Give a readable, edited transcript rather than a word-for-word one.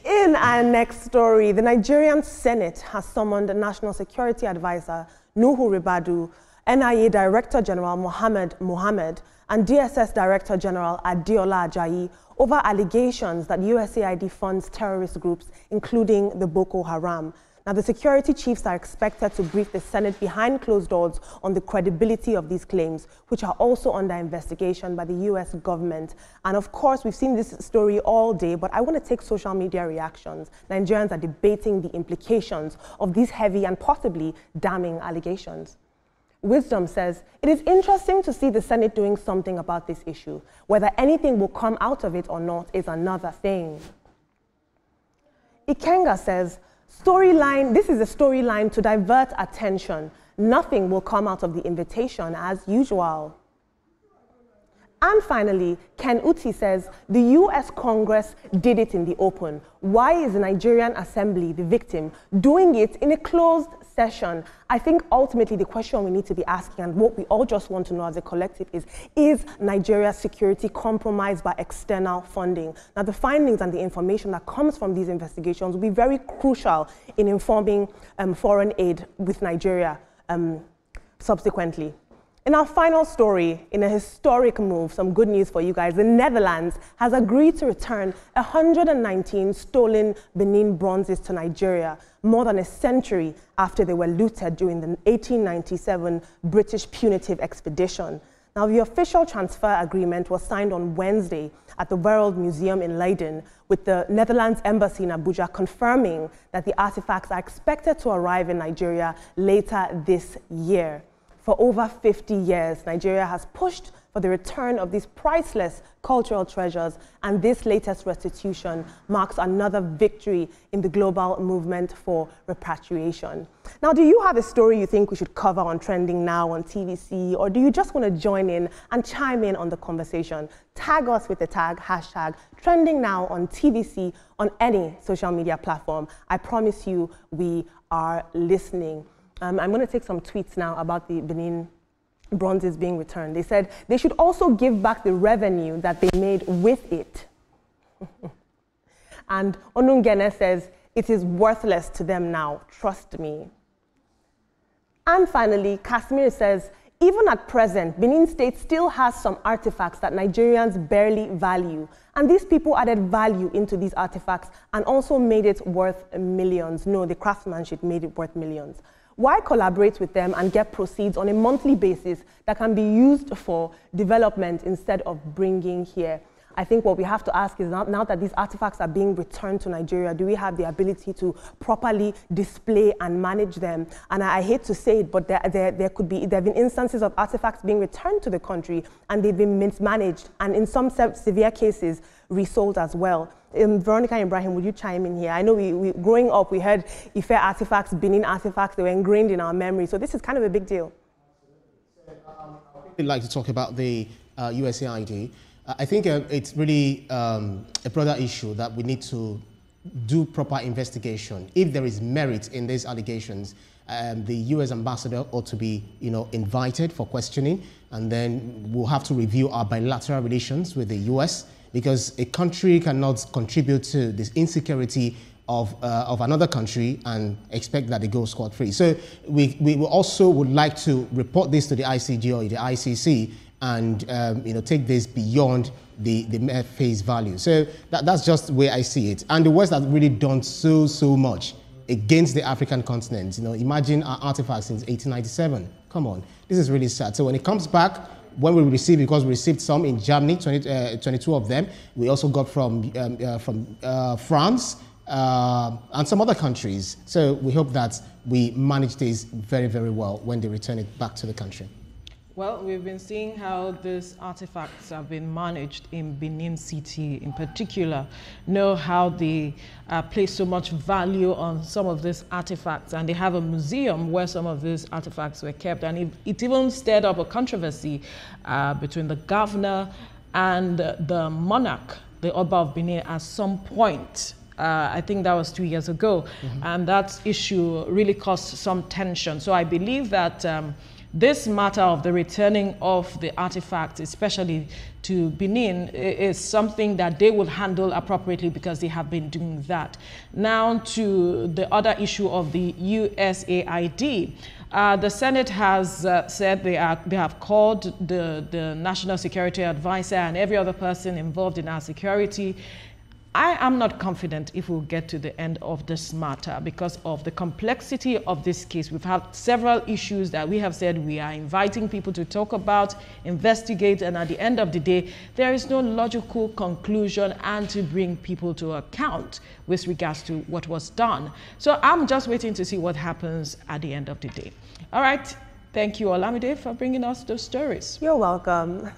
In our next story, the Nigerian Senate has summoned National Security Advisor Nuhu Ribadu, NIA Director General Mohammed Mohammed, and DSS Director General Adeola Ajayi over allegations that USAID funds terrorist groups, including the Boko Haram. Now, the security chiefs are expected to brief the Senate behind closed doors on the credibility of these claims, which are also under investigation by the US government. And of course, we've seen this story all day, but I want to take social media reactions. Nigerians are debating the implications of these heavy and possibly damning allegations. Wisdom says, it is interesting to see the Senate doing something about this issue. Whether anything will come out of it or not is another thing. Ikenga says, this is a storyline to divert attention. Nothing will come out of the invitation as usual. And finally, Ken Uti says, the US Congress did it in the open. Why is the Nigerian Assembly the victim, doing it in a closed session? I think ultimately the question we need to be asking, and what we all just want to know as a collective, is Nigeria's security compromised by external funding? Now, the findings and the information that comes from these investigations will be very crucial in informing foreign aid with Nigeria subsequently. In our final story, in a historic move, some good news for you guys, the Netherlands has agreed to return 119 stolen Benin bronzes to Nigeria, more than a century after they were looted during the 1897 British punitive expedition. Now, the official transfer agreement was signed on Wednesday at the World Museum in Leiden, with the Netherlands Embassy in Abuja confirming that the artifacts are expected to arrive in Nigeria later this year. For over 50 years, Nigeria has pushed for the return of these priceless cultural treasures, and this latest restitution marks another victory in the global movement for repatriation. Now, do you have a story you think we should cover on Trending Now on TVC, or do you just want to join in and chime in on the conversation? Tag us with the tag hashtag Trending Now on TVC on any social media platform. I promise you we are listening. I'm going to take some tweets now about the Benin bronzes being returned. They said they should also give back the revenue that they made with it. And Onungene says, it is worthless to them now, trust me. And finally, Kashmir says, even at present, Benin State still has some artifacts that Nigerians barely value. And these people added value into these artifacts and also made it worth millions. No, the craftsmanship made it worth millions. Why collaborate with them and get proceeds on a monthly basis that can be used for development instead of bringing here? I think what we have to ask is now that these artifacts are being returned to Nigeria, do we have the ability to properly display and manage them? And I hate to say it, but there have been instances of artifacts being returned to the country and they've been mismanaged, and in some severe cases, resold as well. Veronica and Ibrahim, would you chime in here? I know we growing up, we heard Ife artifacts, Benin artifacts, they were ingrained in our memory. So this is kind of a big deal. I'd like to talk about the USAID. I think it's really a broader issue that we need to do proper investigation. If there is merit in these allegations, the US ambassador ought to be, invited for questioning, and then we'll have to review our bilateral relations with the US, because a country cannot contribute to this insecurity of another country and expect that they go scot-free. So we also would like to report this to the ICJ or the ICC and take this beyond the mere face value. So that's just the way I see it. And the West has really done so much against the African continent. Imagine our artifacts since 1897. Come on, this is really sad. So when it comes back, when we receive, because we received some in Germany, 22 of them, we also got from France and some other countries. So we hope that we manage this very, very well when they return it back to the country. Well, we've been seeing how these artifacts have been managed in Benin City in particular. Know how they place so much value on some of these artifacts, and they have a museum where some of these artifacts were kept, and it even stirred up a controversy between the governor and the monarch, the Oba of Benin, at some point. I think that was 2 years ago, and that issue really caused some tension. So I believe that this matter of the returning of the artifacts, especially to Benin, is something that they will handle appropriately because they have been doing that. Now to the other issue of the USAID. The Senate has said they have called the National Security Advisor and every other person involved in our security. I am not confident if we'll get to the end of this matter because of the complexity of this case. We've had several issues that we have said we are inviting people to talk about, investigate, and at the end of the day, there is no logical conclusion and to bring people to account with regards to what was done. So I'm just waiting to see what happens at the end of the day. All right. Thank you, Olamide, for bringing us those stories. You're welcome.